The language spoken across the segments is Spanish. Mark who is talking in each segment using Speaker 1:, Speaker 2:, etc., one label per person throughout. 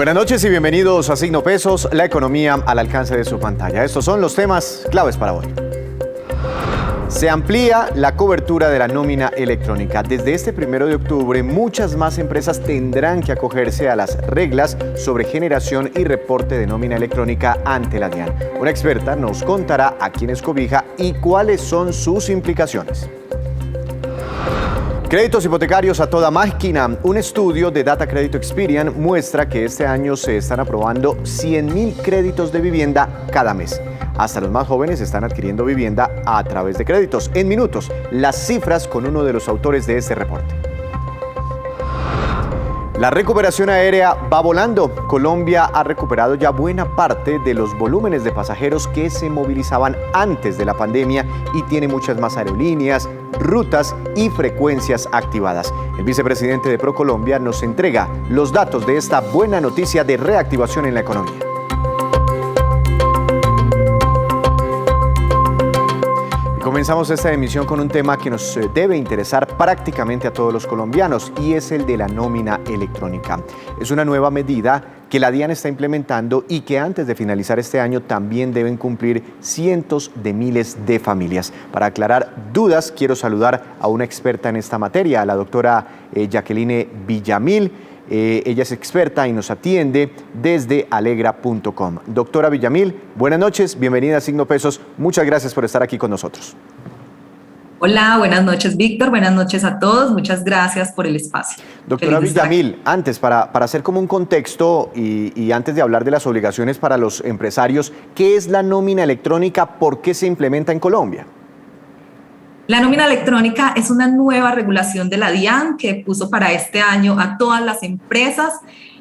Speaker 1: Buenas noches y bienvenidos a Signo Pesos, la economía al alcance de su pantalla. Estos son los temas claves para hoy. Se amplía la cobertura de la nómina electrónica. Desde este 1 de octubre, muchas más empresas tendrán que acogerse a las reglas sobre generación y reporte de nómina electrónica ante la DIAN. Una experta nos contará a quiénes cobija y cuáles son sus implicaciones. Créditos hipotecarios a toda máquina. Un estudio de Data Credit Experian muestra que este año se están aprobando 100.000 créditos de vivienda cada mes. Hasta los más jóvenes están adquiriendo vivienda a través de créditos. En minutos, las cifras con uno de los autores de este reporte. La recuperación aérea va volando. Colombia ha recuperado ya buena parte de los volúmenes de pasajeros que se movilizaban antes de la pandemia y tiene muchas más aerolíneas, rutas y frecuencias activadas. El vicepresidente de ProColombia nos entrega los datos de esta buena noticia de reactivación en la economía. Comenzamos esta emisión con un tema que nos debe interesar prácticamente a todos los colombianos y es el de la nómina electrónica. Es una nueva medida que la DIAN está implementando y que antes de finalizar este año también deben cumplir cientos de miles de familias. Para aclarar dudas, quiero saludar a una experta en esta materia, a la doctora Jacqueline Villamil. Ella es experta y nos atiende desde alegra.com. Doctora Villamil, buenas noches, bienvenida a Signo Pesos. Muchas gracias por estar aquí con nosotros.
Speaker 2: Hola, buenas noches, Víctor. Buenas noches a todos. Muchas gracias por el espacio.
Speaker 1: Doctora Villamil, antes, para hacer como un contexto y antes de hablar de las obligaciones para los empresarios, ¿qué es la nómina electrónica? ¿Por qué se implementa en Colombia?
Speaker 2: La nómina electrónica es una nueva regulación de la DIAN que puso para este año a todas las empresas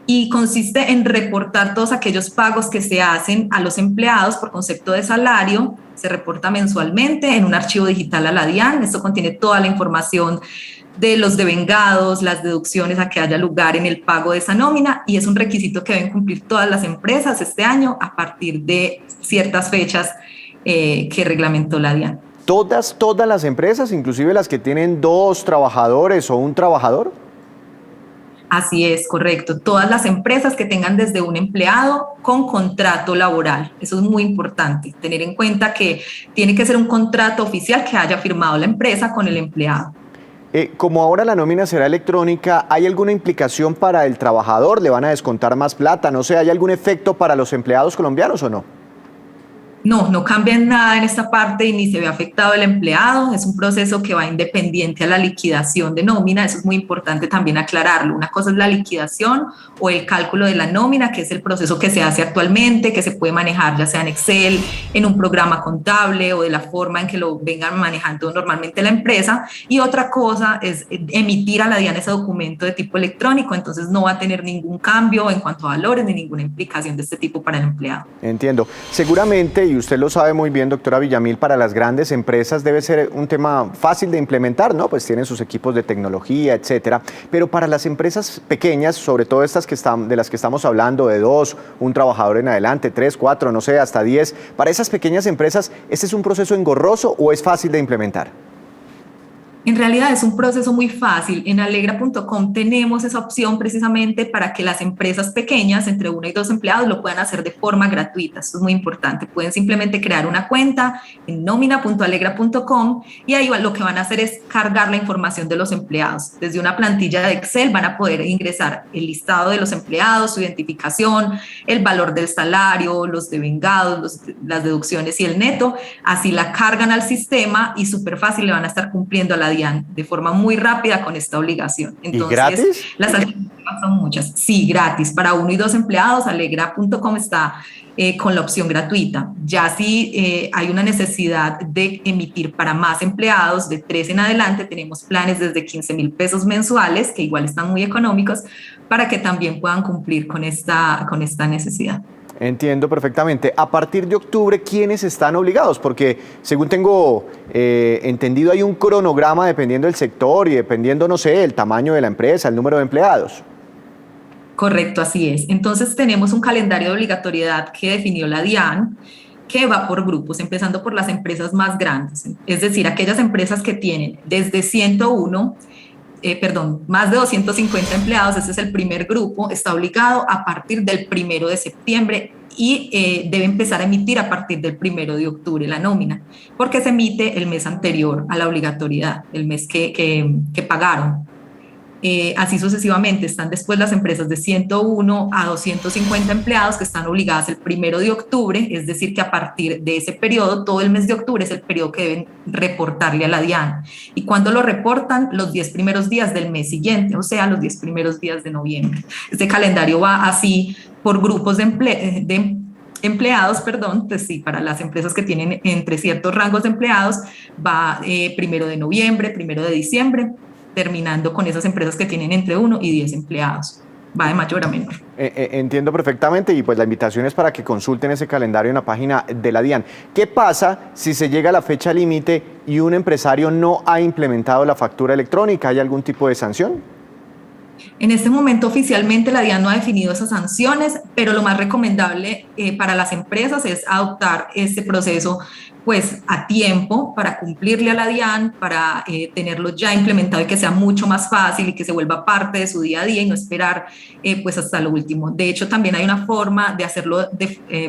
Speaker 2: y consiste en reportar todos aquellos pagos que se hacen a los empleados por concepto de salario. Se reporta mensualmente en un archivo digital a la DIAN. Esto contiene toda la información de los devengados, las deducciones a que haya lugar en el pago de esa nómina y es un requisito que deben cumplir todas las empresas este año a partir de ciertas fechas que reglamentó la DIAN.
Speaker 1: ¿Todas las empresas, inclusive las que tienen 2 trabajadores o 1 trabajador?
Speaker 2: Así es, correcto. Todas las empresas que tengan desde un empleado con contrato laboral. Eso es muy importante, tener en cuenta que tiene que ser un contrato oficial que haya firmado la empresa con el empleado.
Speaker 1: Como ahora la nómina será electrónica, ¿hay alguna implicación para el trabajador? ¿Le van a descontar más plata? No sé, ¿hay algún efecto para los empleados colombianos o no?
Speaker 2: No cambia nada en esta parte y ni se ve afectado el empleado. Es un proceso que va independiente a la liquidación de nómina. Eso es muy importante también aclararlo. Una cosa es la liquidación o el cálculo de la nómina, que es el proceso que se hace actualmente, que se puede manejar ya sea en Excel, en un programa contable o de la forma en que lo vengan manejando normalmente la empresa. Y otra cosa es emitir a la DIAN ese documento de tipo electrónico. Entonces no va a tener ningún cambio en cuanto a valores ni ninguna implicación de este tipo para el empleado.
Speaker 1: Entiendo. Seguramente, y usted lo sabe muy bien, doctora Villamil, para las grandes empresas debe ser un tema fácil de implementar, ¿no? Pues tienen sus equipos de tecnología, etcétera. Pero para las empresas pequeñas, sobre todo estas de las que estamos hablando, de 2, 1 trabajador en adelante, 3, 4, no sé, hasta 10, para esas pequeñas empresas, ¿este es un proceso engorroso o es fácil de implementar?
Speaker 2: En realidad es un proceso muy fácil. En alegra.com tenemos esa opción precisamente para que las empresas pequeñas, entre 1 y 2 empleados, lo puedan hacer de forma gratuita. Esto es muy importante. Pueden simplemente crear una cuenta en nomina.alegra.com y ahí lo que van a hacer es cargar la información de los empleados. Desde una plantilla de Excel van a poder ingresar el listado de los empleados, su identificación, el valor del salario, los devengados, las deducciones y el neto. Así la cargan al sistema y súper fácil le van a estar cumpliendo a la DIAN de forma muy rápida con esta obligación. Entonces,
Speaker 1: ¿y gratis?
Speaker 2: Las alternativas son muchas. Sí, gratis. Para 1 y 2 empleados, alegra.com está con la opción gratuita. Ya si hay una necesidad de emitir para más empleados, de 3 en adelante, tenemos planes desde 15,000 pesos mensuales, que igual están muy económicos, para que también puedan cumplir con esta necesidad.
Speaker 1: Entiendo perfectamente. A partir de octubre, ¿quiénes están obligados? Porque según tengo entendido, hay un cronograma dependiendo del sector y dependiendo, no sé, el tamaño de la empresa, el número de empleados.
Speaker 2: Correcto, así es. Entonces tenemos un calendario de obligatoriedad que definió la DIAN, que va por grupos, empezando por las empresas más grandes, es decir, aquellas empresas que tienen desde 101 más de 250 empleados, ese es el primer grupo, está obligado a partir del 1 de septiembre y debe empezar a emitir a partir del 1 de octubre la nómina, porque se emite el mes anterior a la obligatoriedad, el mes que pagaron. Así sucesivamente están después las empresas de 101 a 250 empleados que están obligadas el 1 de octubre, es decir, que a partir de ese periodo, todo el mes de octubre es el periodo que deben reportarle a la DIAN. ¿Y cuando lo reportan? Los 10 primeros días del mes siguiente, o sea, los 10 primeros días de noviembre. Este calendario va así por grupos de empleados, pues sí, para las empresas que tienen entre ciertos rangos de empleados, va 1 de noviembre, 1 de diciembre, terminando con esas empresas que tienen entre 1 y 10 empleados. Va de mayor a menor.
Speaker 1: Entiendo perfectamente y pues la invitación es para que consulten ese calendario en la página de la DIAN. ¿Qué pasa si se llega a la fecha límite y un empresario no ha implementado la factura electrónica? ¿Hay algún tipo de sanción?
Speaker 2: En este momento oficialmente la DIAN no ha definido esas sanciones, pero lo más recomendable para las empresas es adoptar este proceso pues a tiempo para cumplirle a la DIAN, para tenerlo ya implementado y que sea mucho más fácil y que se vuelva parte de su día a día y no esperar pues hasta lo último. De hecho, también hay una forma de hacerlo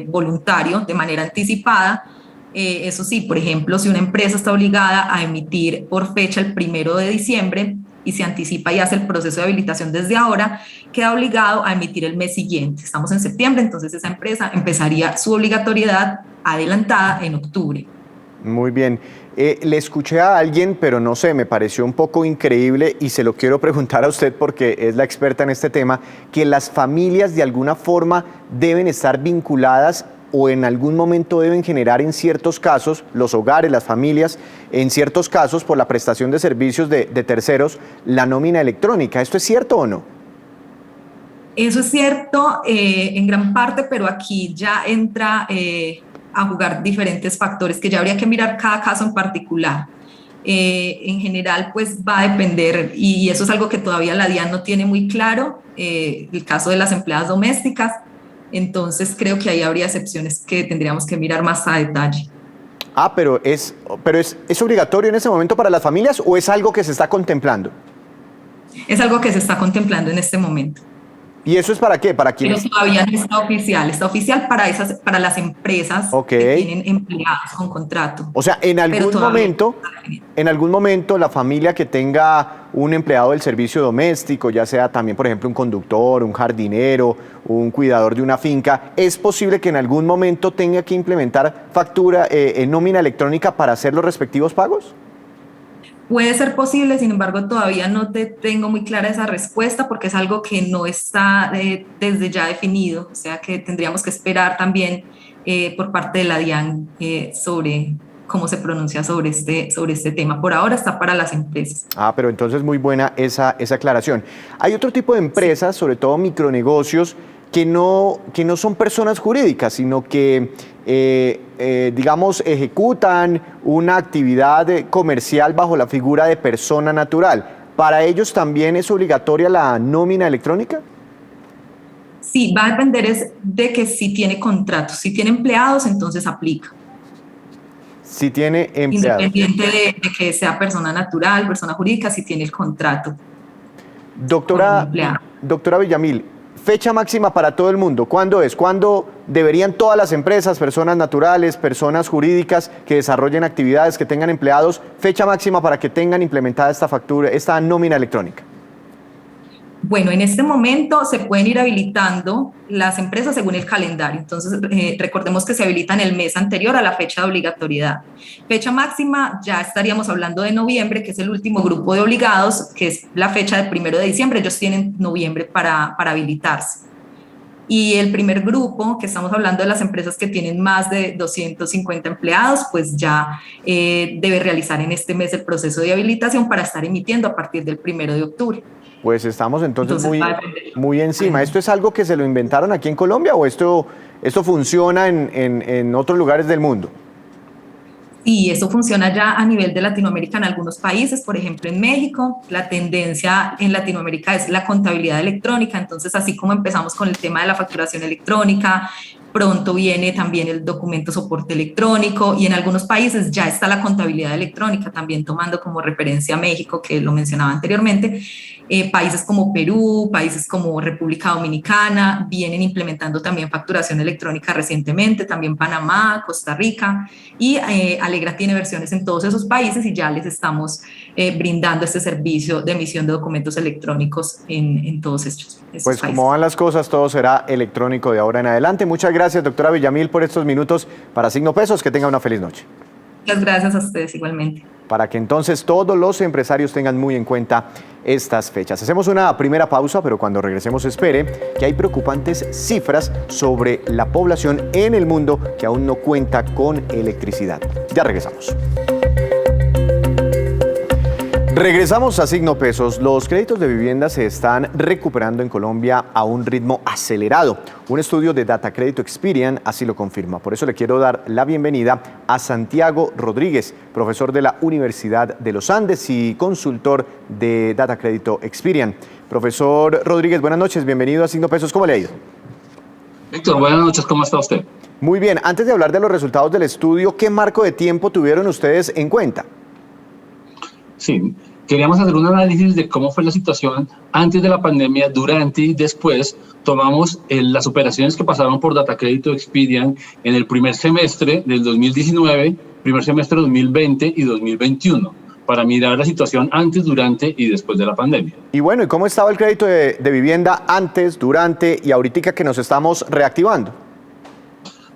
Speaker 2: voluntario, de manera anticipada. Eso sí, por ejemplo, si una empresa está obligada a emitir por fecha el 1 de diciembre, y se anticipa y hace el proceso de habilitación desde ahora, queda obligado a emitir el mes siguiente. Estamos en septiembre, entonces esa empresa empezaría su obligatoriedad adelantada en octubre.
Speaker 1: Muy bien. Le escuché a alguien, pero no sé, me pareció un poco increíble y se lo quiero preguntar a usted porque es la experta en este tema, que las familias de alguna forma deben estar vinculadas o en algún momento deben generar en ciertos casos, los hogares, las familias, en ciertos casos por la prestación de servicios de terceros, la nómina electrónica. ¿Esto es cierto o no?
Speaker 2: Eso es cierto en gran parte, pero aquí ya entra a jugar diferentes factores que ya habría que mirar cada caso en particular. En general, pues va a depender, y eso es algo que todavía la DIAN no tiene muy claro, el caso de las empleadas domésticas. Entonces creo que ahí habría excepciones que tendríamos que mirar más a detalle.
Speaker 1: Pero es obligatorio en ese momento para las familias o es algo que se está contemplando?
Speaker 2: Es algo que se está contemplando en este mommomento.
Speaker 1: ¿Y eso es para qué? ¿Para quiénes?
Speaker 2: Pero todavía no está oficial para las empresas que tienen empleados con contrato.
Speaker 1: O sea, en algún momento la familia que tenga un empleado del servicio doméstico, ya sea también, por ejemplo, un conductor, un jardinero, un cuidador de una finca, ¿es posible que en algún momento tenga que implementar factura en nómina electrónica para hacer los respectivos pagos?
Speaker 2: Puede ser posible, sin embargo, todavía no tengo muy clara esa respuesta porque es algo que no está desde ya definido, o sea que tendríamos que esperar también por parte de la DIAN sobre cómo se pronuncia sobre este tema. Por ahora está para las empresas.
Speaker 1: Pero entonces muy buena esa aclaración. Hay otro tipo de empresas, sobre todo micronegocios, que no son personas jurídicas, sino que, digamos, ejecutan una actividad comercial bajo la figura de persona natural. ¿Para ellos también es obligatoria la nómina electrónica?
Speaker 2: Sí, va a depender de que si tiene contratos. Si tiene empleados, entonces aplica.
Speaker 1: Si tiene empleados.
Speaker 2: Independiente de que sea persona natural, persona jurídica, si tiene el contrato.
Speaker 1: Doctora Villamil, fecha máxima para todo el mundo, ¿cuándo es? ¿Cuándo deberían todas las empresas, personas naturales, personas jurídicas que desarrollen actividades, que tengan empleados, fecha máxima para que tengan implementada esta nómina electrónica?
Speaker 2: Bueno, en este momento se pueden ir habilitando las empresas según el calendario. Entonces, recordemos que se habilitan el mes anterior a la fecha de obligatoriedad. Fecha máxima, ya estaríamos hablando de noviembre, que es el último grupo de obligados, que es la fecha del 1 de diciembre. Ellos tienen noviembre para habilitarse. Y el primer grupo, que estamos hablando de las empresas que tienen más de 250 empleados, pues ya debe realizar en este mes el proceso de habilitación para estar emitiendo a partir del 1 de octubre.
Speaker 1: Pues estamos entonces muy encima. ¿Esto es algo que se lo inventaron aquí en Colombia o esto funciona en otros lugares del mundo?
Speaker 2: Sí, eso funciona ya a nivel de Latinoamérica en algunos países, por ejemplo en México. La tendencia en Latinoamérica es la contabilidad electrónica, entonces así como empezamos con el tema de la facturación electrónica, Pronto viene también el documento soporte electrónico y en algunos países ya está la contabilidad electrónica, también tomando como referencia a México, que lo mencionaba anteriormente. Países como Perú, países como República Dominicana vienen implementando también facturación electrónica recientemente, también Panamá, Costa Rica, y Alegra tiene versiones en todos esos países y ya les estamos brindando este servicio de emisión de documentos electrónicos en todos estos
Speaker 1: pues
Speaker 2: países.
Speaker 1: Como van las cosas, todo será electrónico de ahora en adelante. Muchas gracias, doctora Villamil, por estos minutos para Signo Pesos. Que tenga una feliz noche.
Speaker 2: Muchas gracias a ustedes igualmente.
Speaker 1: Para que entonces todos los empresarios tengan muy en cuenta estas fechas. Hacemos una primera pausa, pero cuando regresemos espere que hay preocupantes cifras sobre la población en el mundo que aún no cuenta con electricidad. Ya regresamos. Regresamos a Signo Pesos. Los créditos de vivienda se están recuperando en Colombia a un ritmo acelerado. Un estudio de Data Crédito Experian así lo confirma. Por eso le quiero dar la bienvenida a Santiago Rodríguez, profesor de la Universidad de los Andes y consultor de Data Crédito Experian. Profesor Rodríguez, buenas noches, bienvenido a Signo Pesos. ¿Cómo le ha ido?
Speaker 3: Víctor, buenas noches, ¿cómo está usted?
Speaker 1: Muy bien. Antes de hablar de los resultados del estudio, ¿qué marco de tiempo tuvieron ustedes en cuenta?
Speaker 3: Sí, queríamos hacer un análisis de cómo fue la situación antes de la pandemia, durante y después. Tomamos las operaciones que pasaron por Data Crédito Experian en el primer semestre del 2019, primer semestre de 2020 y 2021, para mirar la situación antes, durante y después de la pandemia.
Speaker 1: Y bueno, ¿y cómo estaba el crédito de vivienda antes, durante y ahorita que nos estamos reactivando?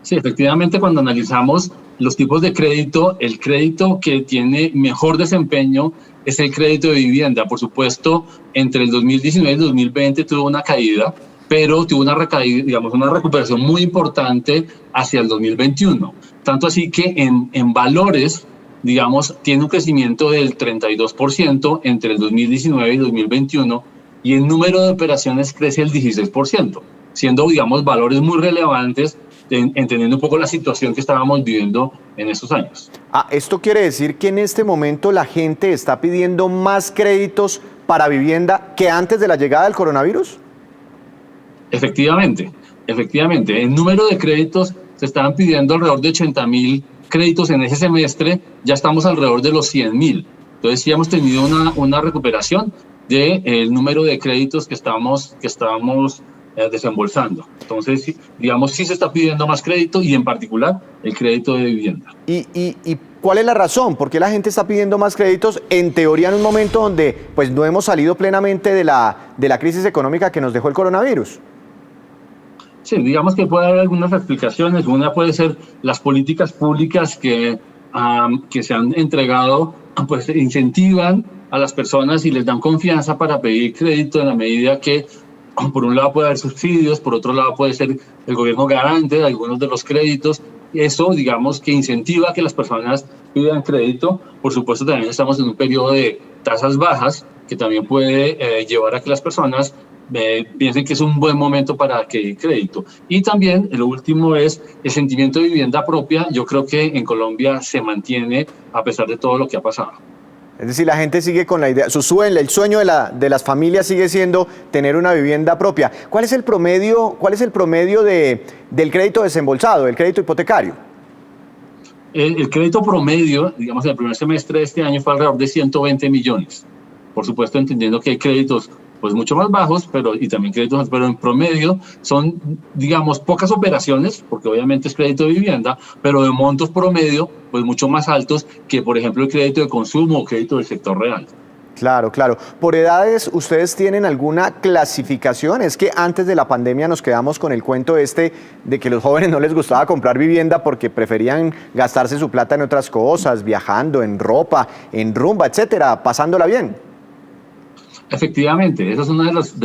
Speaker 3: Sí, efectivamente, cuando analizamos los tipos de crédito, el crédito que tiene mejor desempeño es el crédito de vivienda. Por supuesto, entre el 2019 y el 2020 tuvo una caída, pero tuvo una recaída, digamos, una recuperación muy importante hacia el 2021. Tanto así que en valores, digamos, tiene un crecimiento del 32% entre el 2019 y 2021, y el número de operaciones crece el 16%, siendo, digamos, valores muy relevantes, entendiendo un poco la situación que estábamos viviendo en estos años.
Speaker 1: ¿Esto quiere decir que en este momento la gente está pidiendo más créditos para vivienda que antes de la llegada del coronavirus?
Speaker 3: Efectivamente. El número de créditos se estaban pidiendo alrededor de 80.000 créditos en ese semestre, ya estamos alrededor de los 100.000. Entonces sí hemos tenido una recuperación del número de créditos que estamos desembolsando. Entonces, digamos, sí se está pidiendo más crédito y en particular el crédito de vivienda.
Speaker 1: ¿Y cuál es la razón? ¿Por qué la gente está pidiendo más créditos en teoría en un momento donde pues no hemos salido plenamente de la crisis económica que nos dejó el coronavirus?
Speaker 3: Sí, digamos que puede haber algunas explicaciones. Una puede ser las políticas públicas que se han entregado, pues incentivan a las personas y les dan confianza para pedir crédito en la medida que por un lado puede haber subsidios, por otro lado puede ser el gobierno garante de algunos de los créditos. Eso, digamos, que incentiva a que las personas pidan crédito. Por supuesto, también estamos en un periodo de tasas bajas que también puede llevar a que las personas piensen que es un buen momento para adquirir crédito. Y también, lo último es el sentimiento de vivienda propia. Yo creo que en Colombia se mantiene a pesar de todo lo que ha pasado.
Speaker 1: Es decir, la gente sigue con la idea, el sueño de las familias sigue siendo tener una vivienda propia. ¿Cuál es el promedio del crédito desembolsado, del crédito hipotecario?
Speaker 3: El crédito promedio, digamos, en el primer semestre de este año fue alrededor de 120 millones. Por supuesto, entendiendo que hay créditos pues mucho más bajos, pero en promedio son, digamos, pocas operaciones, porque obviamente es crédito de vivienda, pero de montos promedio, pues mucho más altos que, por ejemplo, el crédito de consumo o crédito del sector real.
Speaker 1: Claro. ¿Por edades ustedes tienen alguna clasificación? Es que antes de la pandemia nos quedamos con el cuento de que los jóvenes no les gustaba comprar vivienda porque preferían gastarse su plata en otras cosas, viajando, en ropa, en rumba, etcétera, pasándola bien.
Speaker 3: Efectivamente, esa es una de las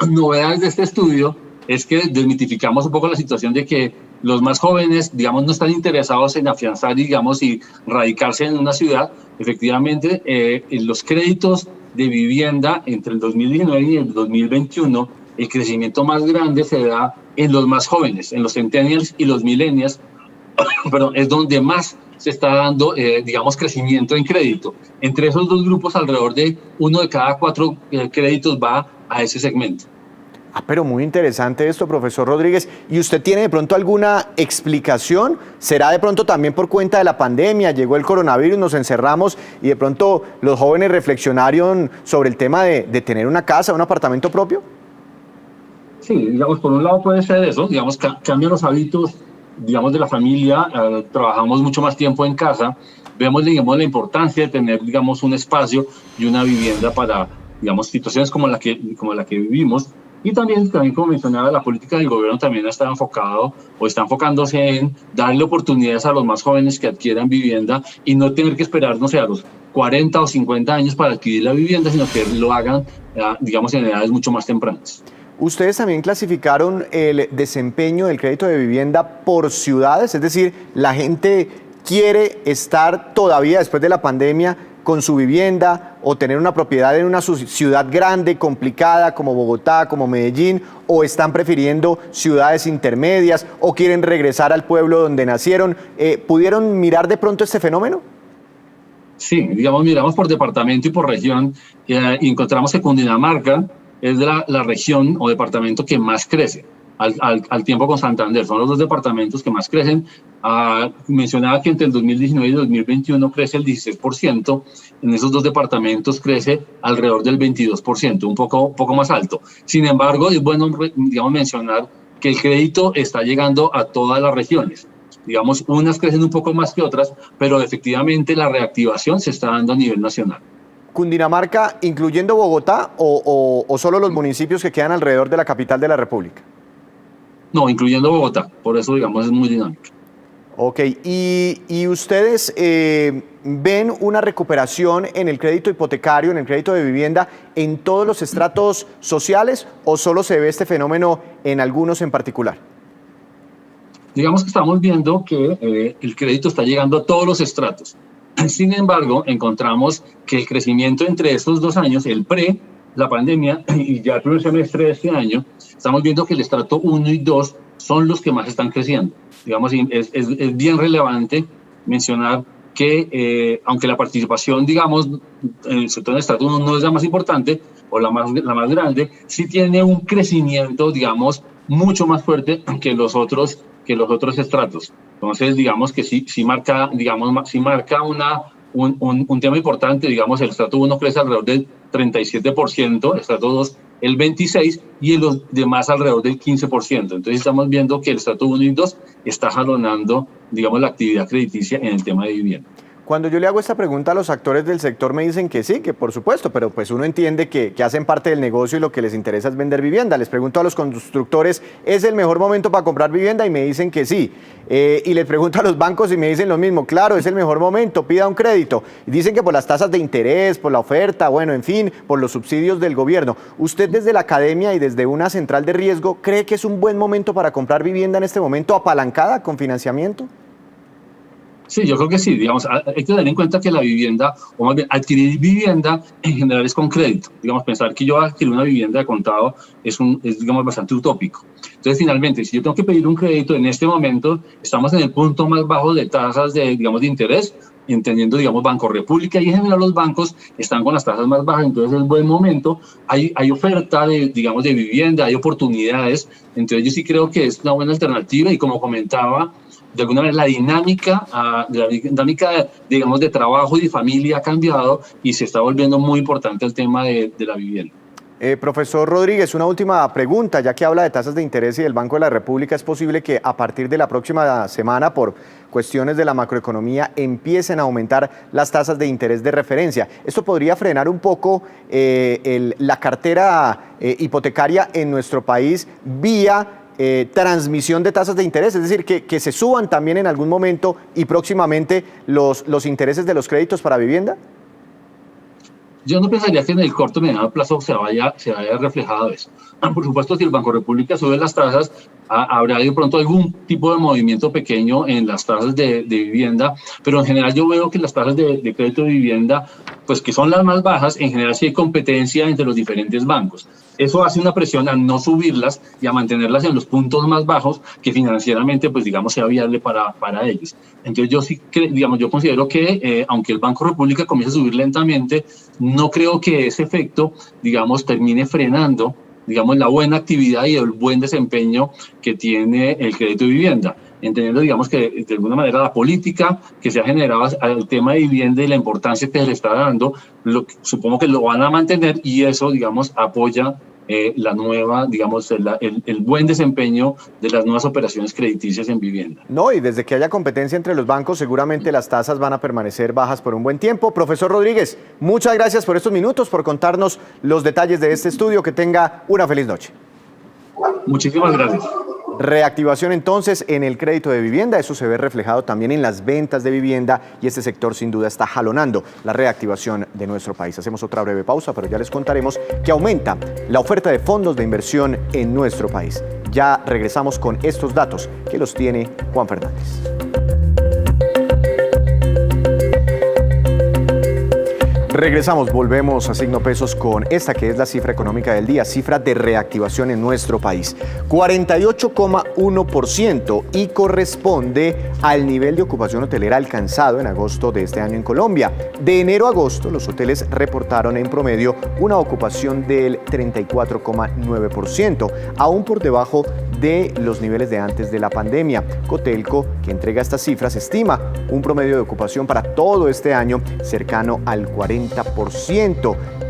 Speaker 3: novedades de este estudio, es que desmitificamos un poco la situación de que los más jóvenes, digamos, no están interesados en afianzar, digamos, y radicarse en una ciudad. Efectivamente, en los créditos de vivienda entre el 2019 y el 2021, el crecimiento más grande se da en los más jóvenes, en los centennials y los millennials, pero es donde más se está dando, digamos, crecimiento en crédito. Entre esos dos grupos, alrededor de 1 de cada 4 créditos va a ese segmento.
Speaker 1: Pero muy interesante esto, profesor Rodríguez. ¿Y usted tiene de pronto alguna explicación? ¿Será de pronto también por cuenta de la pandemia? Llegó el coronavirus, nos encerramos y de pronto los jóvenes reflexionaron sobre el tema de tener una casa, un apartamento propio.
Speaker 3: Sí, digamos, por un lado puede ser eso, digamos, cambian los hábitos, digamos, de la familia, trabajamos mucho más tiempo en casa, vemos, digamos, la importancia de tener, digamos, un espacio y una vivienda para, digamos, situaciones como la que vivimos. Y también, como mencionaba, la política del gobierno también está enfocándose en darle oportunidades a los más jóvenes que adquieran vivienda y no tener que esperar, no sé, a los 40 o 50 años para adquirir la vivienda, sino que lo hagan, digamos, en edades mucho más tempranas.
Speaker 1: Ustedes también clasificaron el desempeño del crédito de vivienda por ciudades, es decir, la gente quiere estar todavía después de la pandemia con su vivienda o tener una propiedad en una ciudad grande, complicada, como Bogotá, como Medellín, o están prefiriendo ciudades intermedias o quieren regresar al pueblo donde nacieron. ¿Pudieron mirar de pronto este fenómeno?
Speaker 3: Sí, digamos, miramos por departamento y por región y encontramos que Cundinamarca es de la región o departamento que más crece. Al tiempo con Santander, son los dos departamentos que más crecen. Mencionaba que entre el 2019 y 2021 crece el 16%, en esos dos departamentos crece alrededor del 22%, un poco más alto. Sin embargo, es bueno, digamos, mencionar que el crédito está llegando a todas las regiones. Digamos, unas crecen un poco más que otras, pero efectivamente la reactivación se está dando a nivel nacional.
Speaker 1: ¿Cundinamarca, incluyendo Bogotá, o solo los municipios que quedan alrededor de la capital de la República?
Speaker 3: No, incluyendo Bogotá, por eso, digamos, es muy dinámica.
Speaker 1: Ok, ¿y ustedes ven una recuperación en el crédito hipotecario, en el crédito de vivienda, en todos los estratos sociales o solo se ve este fenómeno en algunos en particular?
Speaker 3: Digamos que estamos viendo que el crédito está llegando a todos los estratos. Sin embargo, encontramos que el crecimiento entre estos 2 años, la pandemia y ya el primer semestre de este año, estamos viendo que el estrato 1 y 2 son los que más están creciendo. Digamos, es bien relevante mencionar que aunque la participación, digamos, en el sector del estrato 1 no es la más importante o la más grande, sí tiene un crecimiento, digamos, mucho más fuerte que los otros estratos. Entonces, digamos que sí marca un tema importante. Digamos, el estrato 1 crece alrededor del 37%, el estrato 2 el 26% y en los demás alrededor del 15%. Entonces estamos viendo que el estrato 1 y 2 está jalonando, digamos, la actividad crediticia en el tema de vivienda.
Speaker 1: Cuando yo le hago esta pregunta a los actores del sector me dicen que sí, que por supuesto, pero pues uno entiende que hacen parte del negocio y lo que les interesa es vender vivienda. Les pregunto a los constructores, ¿es el mejor momento para comprar vivienda? Y me dicen que sí. Y les pregunto a los bancos y me dicen lo mismo, claro, es el mejor momento, pida un crédito. Y dicen que por las tasas de interés, por la oferta, bueno, en fin, por los subsidios del gobierno. ¿Usted desde la academia y desde una central de riesgo cree que es un buen momento para comprar vivienda en este momento apalancada con financiamiento?
Speaker 3: Sí, yo creo que sí. Digamos, hay que tener en cuenta que la vivienda, o más bien adquirir vivienda en general es con crédito. Digamos, pensar que yo adquirir una vivienda de contado es digamos, bastante utópico. Entonces, finalmente, si yo tengo que pedir un crédito en este momento, estamos en el punto más bajo de tasas de interés, entendiendo, digamos, Banco República, y en general los bancos están con las tasas más bajas, entonces es buen momento. Hay oferta de vivienda, hay oportunidades. Entonces, yo sí creo que es una buena alternativa, y como comentaba, de alguna manera la dinámica, digamos, de trabajo y de familia ha cambiado y se está volviendo muy importante el tema de la vivienda.
Speaker 1: Profesor Rodríguez, una última pregunta, ya que habla de tasas de interés y del Banco de la República, ¿es posible que a partir de la próxima semana, por cuestiones de la macroeconomía, empiecen a aumentar las tasas de interés de referencia? ¿Esto podría frenar un poco la cartera hipotecaria en nuestro país vía transmisión de tasas de interés, es decir, que se suban también en algún momento y próximamente los intereses de los créditos para vivienda?
Speaker 3: Yo no pensaría que en el corto y mediano plazo se vaya reflejado eso. Por supuesto, si el Banco República sube las tasas, habrá de pronto algún tipo de movimiento pequeño en las tasas de vivienda, pero en general yo veo que las tasas de crédito de vivienda, pues que son las más bajas, en general sí hay competencia entre los diferentes bancos. Eso hace una presión a no subirlas y a mantenerlas en los puntos más bajos, que financieramente, pues digamos, sea viable para ellos. Entonces yo sí, digamos, yo considero que aunque el Banco República comience a subir lentamente, no creo que ese efecto, digamos, termine frenando digamos, la buena actividad y el buen desempeño que tiene el crédito de vivienda, entendiendo, digamos, que de alguna manera la política que se ha generado al tema de vivienda y la importancia que se le está dando, supongo que lo van a mantener, y eso, digamos, apoya la nueva, digamos, el buen desempeño de las nuevas operaciones crediticias en vivienda.
Speaker 1: No, y desde que haya competencia entre los bancos, seguramente las tasas van a permanecer bajas por un buen tiempo. Profesor Rodríguez, muchas gracias por estos minutos, por contarnos los detalles de este estudio. Que tenga una feliz noche.
Speaker 3: Muchísimas gracias.
Speaker 1: Reactivación entonces en el crédito de vivienda, eso se ve reflejado también en las ventas de vivienda, y este sector sin duda está jalonando la reactivación de nuestro país. Hacemos otra breve pausa, pero ya les contaremos que aumenta la oferta de fondos de inversión en nuestro país. Ya regresamos con estos datos que los tiene Juan Fernández. Regresamos, volvemos a Signo Pesos con esta que es la cifra económica del día, cifra de reactivación en nuestro país. 48,1% y corresponde al nivel de ocupación hotelera alcanzado en agosto de este año en Colombia. De enero a agosto, los hoteles reportaron en promedio una ocupación del 34,9%, aún por debajo de los niveles de antes de la pandemia. Cotelco, que entrega estas cifras, estima un promedio de ocupación para todo este año cercano al 40%,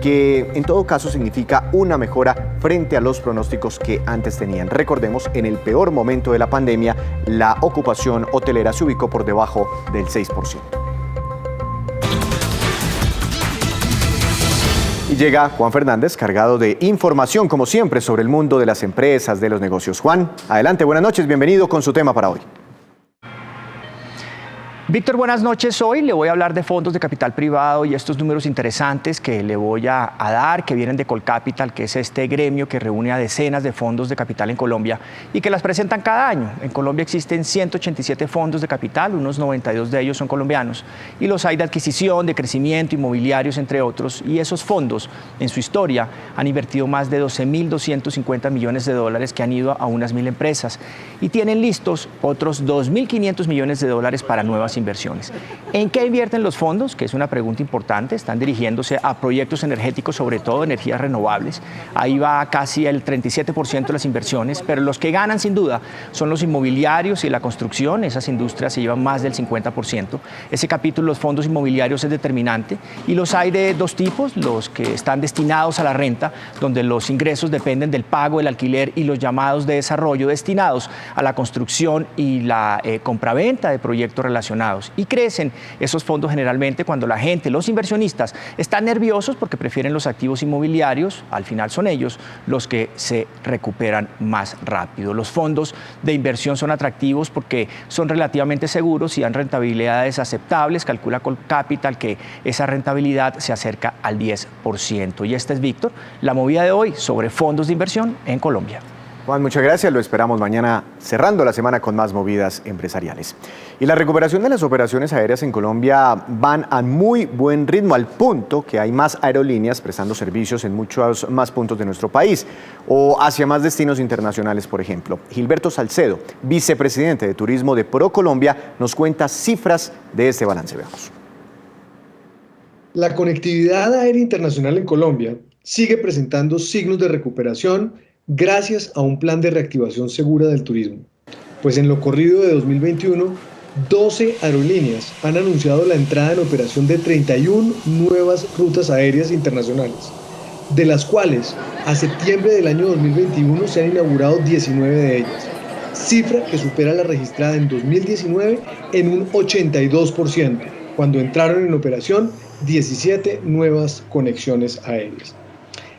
Speaker 1: que en todo caso significa una mejora frente a los pronósticos que antes tenían. Recordemos, en el peor momento de la pandemia, la ocupación hotelera se ubicó por debajo del 6%. Y llega Juan Fernández, cargado de información, como siempre, sobre el mundo de las empresas, de los negocios. Juan, adelante, buenas noches, bienvenido con su tema para hoy.
Speaker 4: Víctor, buenas noches. Hoy le voy a hablar de fondos de capital privado y estos números interesantes que le voy a dar, que vienen de Colcapital, que es este gremio que reúne a decenas de fondos de capital en Colombia y que las presentan cada año. En Colombia existen 187 fondos de capital, unos 92 de ellos son colombianos, y los hay de adquisición, de crecimiento, inmobiliarios, entre otros. Y esos fondos, en su historia, han invertido más de 12.250 millones de dólares que han ido a unas 1.000 empresas y tienen listos otros 2.500 millones de dólares para nuevas inversiones. ¿En qué invierten los fondos? Que es una pregunta importante. Están dirigiéndose a proyectos energéticos, sobre todo energías renovables. Ahí va casi el 37% de las inversiones, pero los que ganan sin duda son los inmobiliarios y la construcción. Esas industrias se llevan más del 50%. Ese capítulo, los fondos inmobiliarios, es determinante, y los hay de dos tipos: los que están destinados a la renta, donde los ingresos dependen del pago del alquiler, y los llamados de desarrollo, destinados a la construcción y la compraventa de proyectos relacionados. Y crecen esos fondos generalmente cuando la gente, los inversionistas, están nerviosos porque prefieren los activos inmobiliarios. Al final son ellos los que se recuperan más rápido. Los fondos de inversión son atractivos porque son relativamente seguros y dan rentabilidades aceptables. Calcula Colcapital que esa rentabilidad se acerca al 10%. Y esta es, Víctor, la movida de hoy sobre fondos de inversión en Colombia.
Speaker 1: Juan, muchas gracias. Lo esperamos mañana, cerrando la semana con más movidas empresariales. Y la recuperación de las operaciones aéreas en Colombia van a muy buen ritmo, al punto que hay más aerolíneas prestando servicios en muchos más puntos de nuestro país o hacia más destinos internacionales, por ejemplo. Gilberto Salcedo, vicepresidente de Turismo de ProColombia, nos cuenta cifras de este balance. Veamos.
Speaker 5: La conectividad aérea internacional en Colombia sigue presentando signos de recuperación gracias a un plan de reactivación segura del turismo. Pues en lo corrido de 2021, 12 aerolíneas han anunciado la entrada en operación de 31 nuevas rutas aéreas internacionales, de las cuales a septiembre del año 2021 se han inaugurado 19 de ellas, cifra que supera la registrada en 2019 en un 82%, cuando entraron en operación 17 nuevas conexiones aéreas.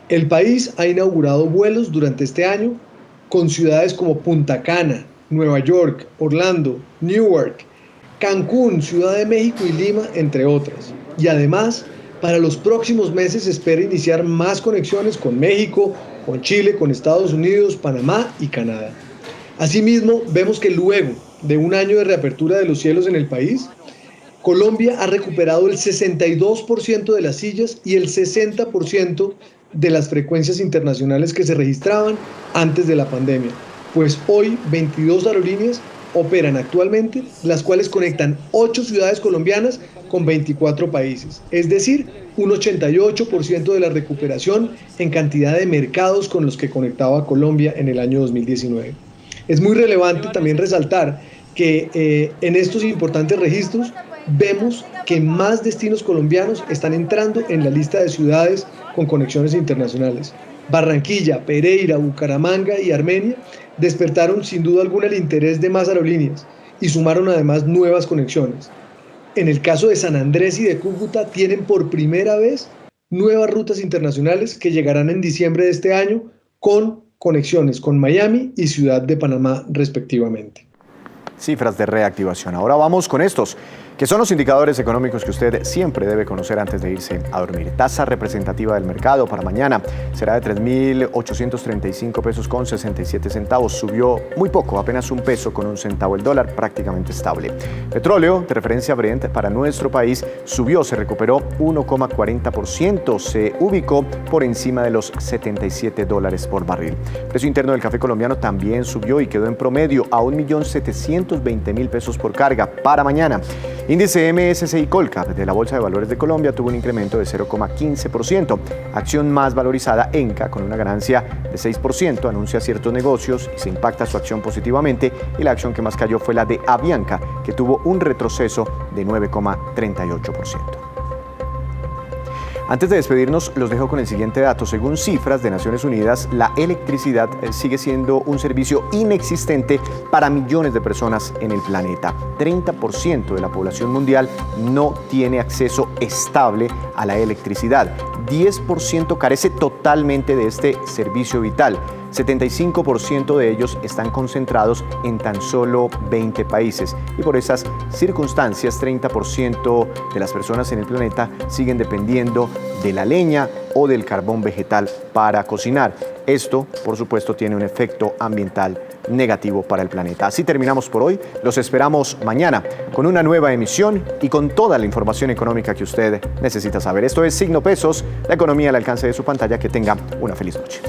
Speaker 5: El país ha inaugurado vuelos durante este año con ciudades como Punta Cana, Nueva York, Orlando, Newark, Cancún, Ciudad de México y Lima, entre otras. Y además, para los próximos meses se espera iniciar más conexiones con México, con Chile, con Estados Unidos, Panamá y Canadá. Asimismo, vemos que luego de un año de reapertura de los cielos en el país, Colombia ha recuperado el 62% de las sillas y el 60% de las frecuencias internacionales que se registraban antes de la pandemia, pues hoy 22 aerolíneas operan actualmente, las cuales conectan 8 ciudades colombianas con 24 países, es decir, un 88% de la recuperación en cantidad de mercados con los que conectaba Colombia en el año 2019. Es muy relevante también resaltar que en estos importantes registros vemos que más destinos colombianos están entrando en la lista de ciudades con conexiones internacionales. Barranquilla, Pereira, Bucaramanga y Armenia despertaron sin duda alguna el interés de más aerolíneas y sumaron además nuevas conexiones. En el caso de San Andrés y de Cúcuta tienen por primera vez nuevas rutas internacionales que llegarán en diciembre de este año con conexiones con Miami y Ciudad de Panamá respectivamente.
Speaker 1: Cifras de reactivación. Ahora vamos con estos, que son los indicadores económicos que usted siempre debe conocer antes de irse a dormir. Tasa representativa del mercado para mañana será de 3.835 pesos con 67 centavos. Subió muy poco, apenas un peso con un centavo el dólar, prácticamente estable. Petróleo de referencia Brent para nuestro país subió, se recuperó 1,40%, se ubicó por encima de los $77 por barril. Precio interno del café colombiano también subió y quedó en promedio a 1.720.000 pesos por carga para mañana. Índice MSCI Colcap de la Bolsa de Valores de Colombia tuvo un incremento de 0,15%. Acción más valorizada, Enca, con una ganancia de 6%, anuncia ciertos negocios y se impacta su acción positivamente. Y la acción que más cayó fue la de Avianca, que tuvo un retroceso de 9,38%. Antes de despedirnos, los dejo con el siguiente dato. Según cifras de Naciones Unidas, la electricidad sigue siendo un servicio inexistente para millones de personas en el planeta. 30% de la población mundial no tiene acceso estable a la electricidad. 10% carece totalmente de este servicio vital. 75% de ellos están concentrados en tan solo 20 países y por esas circunstancias 30% de las personas en el planeta siguen dependiendo de la leña o del carbón vegetal para cocinar. Esto, por supuesto, tiene un efecto ambiental negativo para el planeta. Así terminamos por hoy. Los esperamos mañana con una nueva emisión y con toda la información económica que usted necesita saber. Esto es Signo Pesos, la economía al alcance de su pantalla. Que tenga una feliz noche.